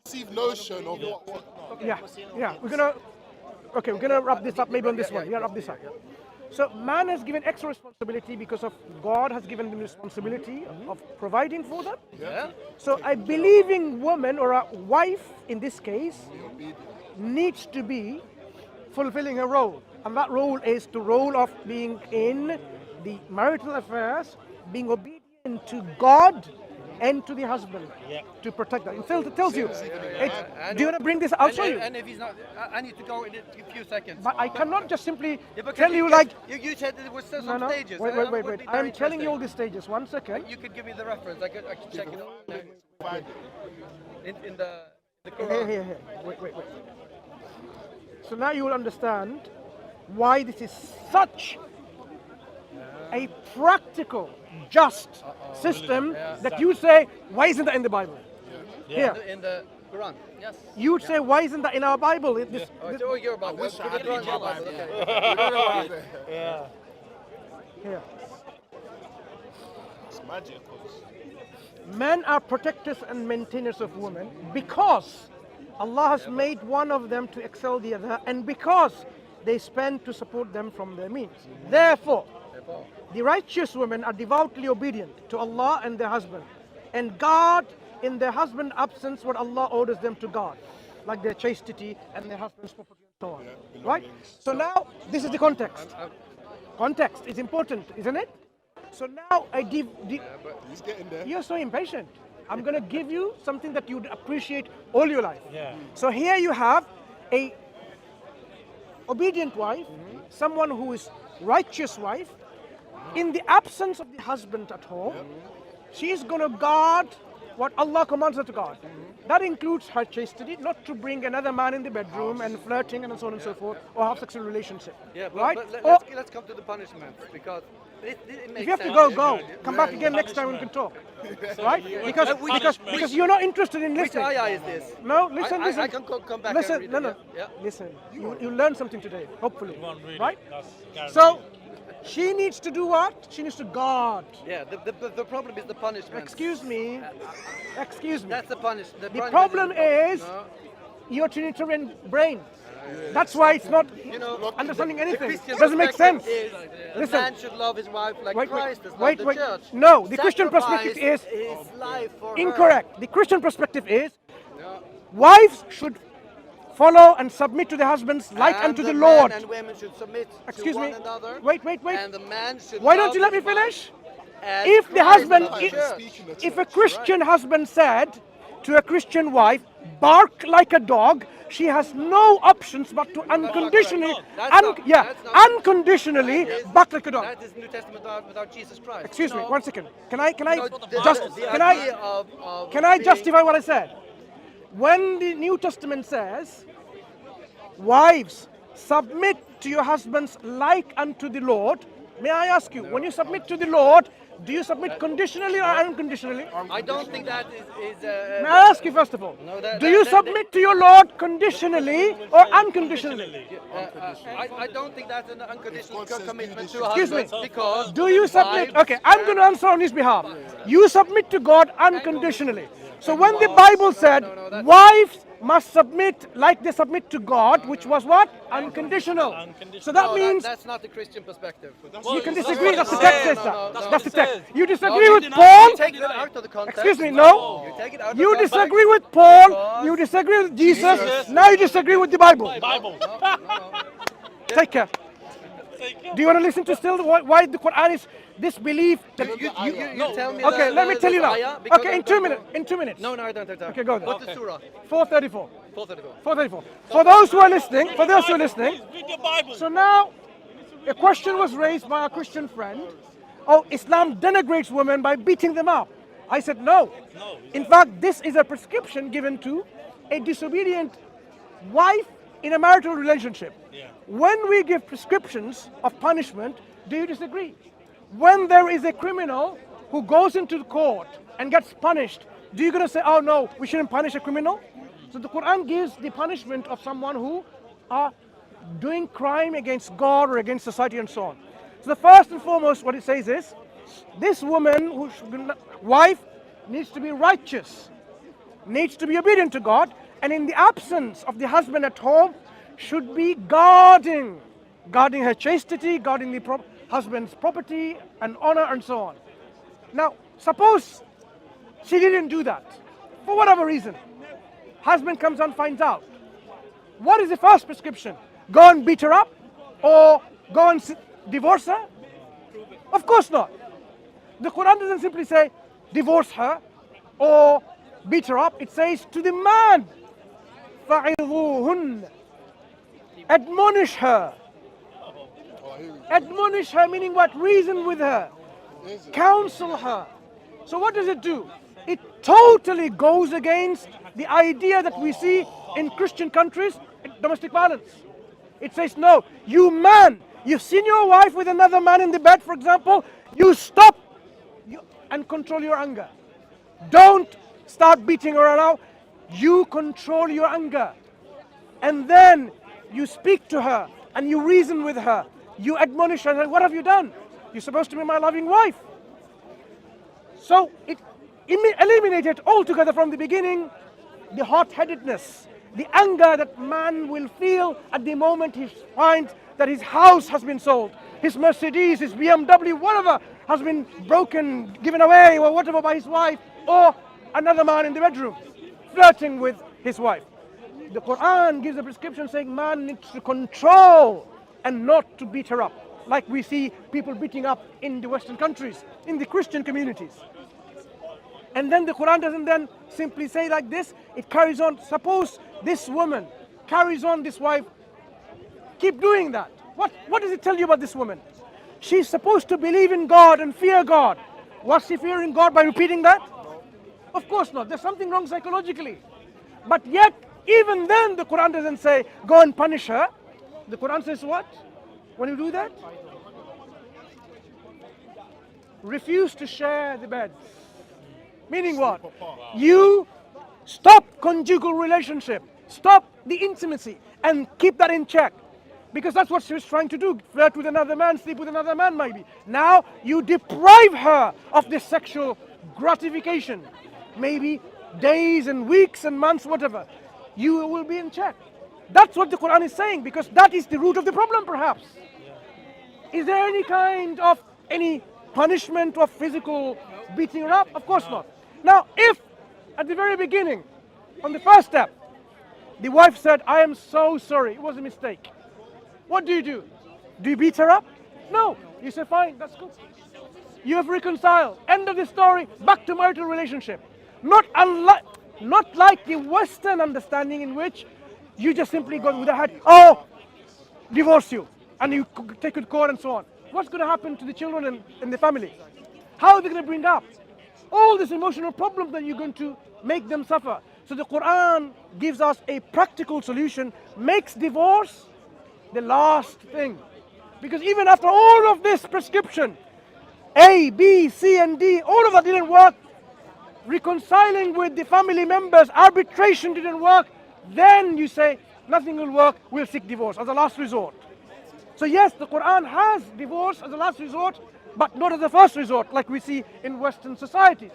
preconceived notion of what. Yeah. We're gonna wrap this up maybe on this one. Yeah, wrap this up. So man has given extra responsibility because of God has given them responsibility of providing for them. Yeah. So a believing woman or a wife in this case needs to be fulfilling her role. And that role is the role of being in the marital affairs, being obedient to God and to the husband to protect that. It tells you. Do you want to bring this? I'll show you. And if he's not, I need to go in a few seconds. But I cannot just simply tell you like. You said there was some No. stages. Wait. I'm telling you all the stages. 1 second. You could give me the reference. I could check it out. In the Here. Wait. So now you will understand why this is such a practical, just system that you say, why isn't that in the Bible? Here. In the Quran. Yes. You would say, why isn't that in our Bible? Oh, your Bible. I wish I had read your Bible. Okay. Here. It's magic. Men are protectors and maintainers of women because Allah has made one of them to excel the other and because they spend to support them from their means. Therefore, the righteous women are devoutly obedient to Allah and their husband and guard in their husband's absence what Allah orders them to guard, like their chastity and their husband's property and so on. Right? So now, this is the context. Context is important, isn't it? So now, He's getting there. you're so impatient. I'm going to give you something that you'd appreciate all your life. So here you have a obedient wife, someone who is righteous wife. In the absence of the husband at home, she is going to guard what Allah commands her to guard. That includes her chastity, not to bring another man in the bedroom and flirting and so on and so forth, or have sexual relationship. Right? Let's come to the punishment because it makes If you have to sense. go. Come back again next time we can talk. Right? Because you're not interested in Which listening. ayah is this? No, listen. I can come back Listen, and read no. it. Yeah. Listen, you learn something today, hopefully. Right? That's So, she needs to do what? She needs to guard. Yeah, the problem is the punishment. Excuse me. That's the punishment. The problem is your Trinitarian brain. That's why it's not understanding anything. Doesn't make sense. A Listen. man should love his wife like Christ has loved Wait. the church. No, the Christian perspective is his life for incorrect. The Christian perspective is wives should follow and submit to their husbands like unto the Lord. And women should submit Excuse to me. one another. Wait. And the man should Why don't love you let me his wife finish? as If the Christ husband, loved the church. if a Christian husband said to a Christian wife, bark like a dog, she has no options but to unconditionally, unconditionally bark like a dog. That is New Testament without Jesus Christ. Excuse me, 1 second. Can Can I justify what I said? When the New Testament says, wives, submit to your husbands like unto the Lord, may I ask you, when you submit to the Lord, do you submit conditionally or unconditionally? I don't think that is May I ask you first of all, do you submit to your Lord conditionally or unconditionally? I don't think that's an unconditional commitment to Excuse me. husbands because Do you submit? Okay, I'm going to answer on his behalf. You submit to God unconditionally. So when the Bible said wives must submit like they submit to God, which was what? Unconditional. So that means that's not the Christian perspective. you can disagree. That's the text says that. That's the text. You disagree You with Paul? take it out of the context. Excuse me, no. You take it out of You the context. disagree with Paul. You disagree with Jesus. Now you disagree with the Bible. Take care. Do you want to listen to still why the Quran is this belief that You tell me. Okay, let me tell you now. Okay, in 2 minutes. In 2 minutes. No, I don't. Okay, go ahead. What's the surah? 434. 434. 434. For those who are listening, Read your Bible. so now a question was raised by a Christian friend. Oh, Islam denigrates women by beating them up. I said no. In fact, this is a prescription given to a disobedient wife in a marital relationship. When we give prescriptions of punishment, do you disagree? When there is a criminal who goes into the court and gets punished, do you going to say, oh no, we shouldn't punish a criminal? So the Quran gives the punishment of someone who are doing crime against God or against society and so on. So the first and foremost what it says is, this woman, wife, needs to be righteous, needs to be obedient to God, And in the absence of the husband at home, should be guarding her chastity, guarding the husband's property and honor and so on. Now, suppose she didn't do that, for whatever reason. Husband comes and finds out. What is the first prescription? Go and beat her up? Or go and divorce her? Of course not. The Quran doesn't simply say, divorce her or beat her up. It says to the man, فَعِظُوهُنَّ, admonish her. Admonish her, meaning what? Reason with her. Counsel her. So what does it do? It totally goes against the idea that we see in Christian countries, domestic violence. It says, no, you man, you've seen your wife with another man in the bed, for example, you stop and control your anger. Don't start beating her around. You control your anger. And then you speak to her and you reason with her. You admonish her. What have you done? You're supposed to be my loving wife. So it eliminated altogether from the beginning the hot-headedness, the anger that man will feel at the moment he finds that his house has been sold, his Mercedes, his BMW, whatever has been broken, given away or whatever by his wife, or another man in the bedroom flirting with his wife. The Quran gives a prescription saying man needs to control and not to beat her up, like we see people beating up in the Western countries, in the Christian communities. And then the Quran doesn't then simply say like this, it carries on. Suppose this woman carries on, this wife, keep doing that. What does it tell you about this woman? She's supposed to believe in God and fear God. Was she fearing God by repeating that? Of course not. There's something wrong psychologically. But yet, even then, the Quran doesn't say, go and punish her. The Quran says what? When you do that? Refuse to share the bed. Meaning what? You stop conjugal relationship. Stop the intimacy and keep that in check. Because that's what she was trying to do. Flirt with another man, sleep with another man maybe. Now you deprive her of this sexual gratification. Maybe days and weeks and months, whatever. You will be in check. That's what the Quran is saying, because that is the root of the problem perhaps. Is there any kind of any punishment of physical beating her up? Of course not. Now if at the very beginning, on the first step, the wife said, I am so sorry, it was a mistake. What do? Do you beat her up? No. You say, fine, that's good. You have reconciled. End of the story, back to marital relationship. Not like the Western understanding in which you just simply go with a head, oh, divorce you, and you take it to court and so on. What's going to happen to the children and the family? How are they going to bring up? All these emotional problems that you're going to make them suffer. So the Quran gives us a practical solution, makes divorce the last thing. Because even after all of this prescription, A, B, C and D, all of that didn't work. Reconciling with the family members, arbitration didn't work. Then you say, nothing will work, we'll seek divorce as a last resort. So yes, the Quran has divorce as a last resort, but not as a first resort, like we see in Western societies.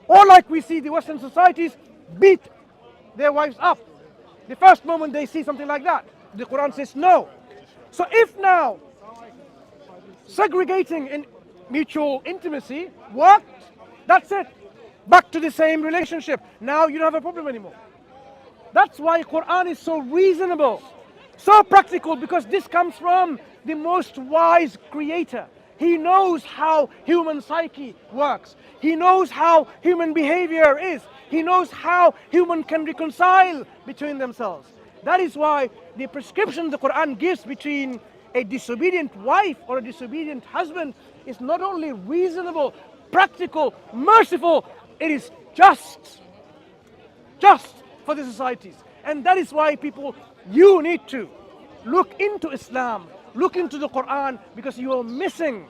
Or like we see the Western societies beat their wives up the first moment they see something like that. The Quran says no. So if now segregating in mutual intimacy worked, that's it. Back to the same relationship. Now you don't have a problem anymore. That's why Quran is so reasonable, so practical, because this comes from the most wise creator. He knows how human psyche works. He knows how human behavior is. He knows how human can reconcile between themselves. That is why the prescription the Quran gives between a disobedient wife or a disobedient husband is not only reasonable, practical, merciful, it is just for the societies. And that is why people, you need to look into Islam, look into the Quran, because you are missing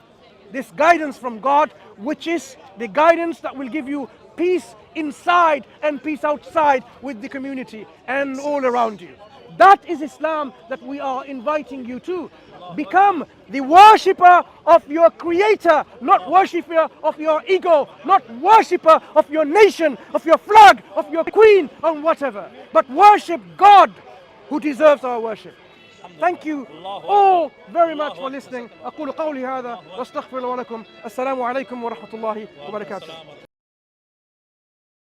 this guidance from God, which is the guidance that will give you peace inside and peace outside with the community and all around you. That is Islam that we are inviting you to. Become the worshipper of your creator, not worshipper of your ego, not worshipper of your nation, of your flag, of your queen, or whatever. But worship God who deserves our worship. Thank you all very much for listening. أقول قولي هذا واستغفر الله لكم. السلام عليكم ورحمة الله وبركاته.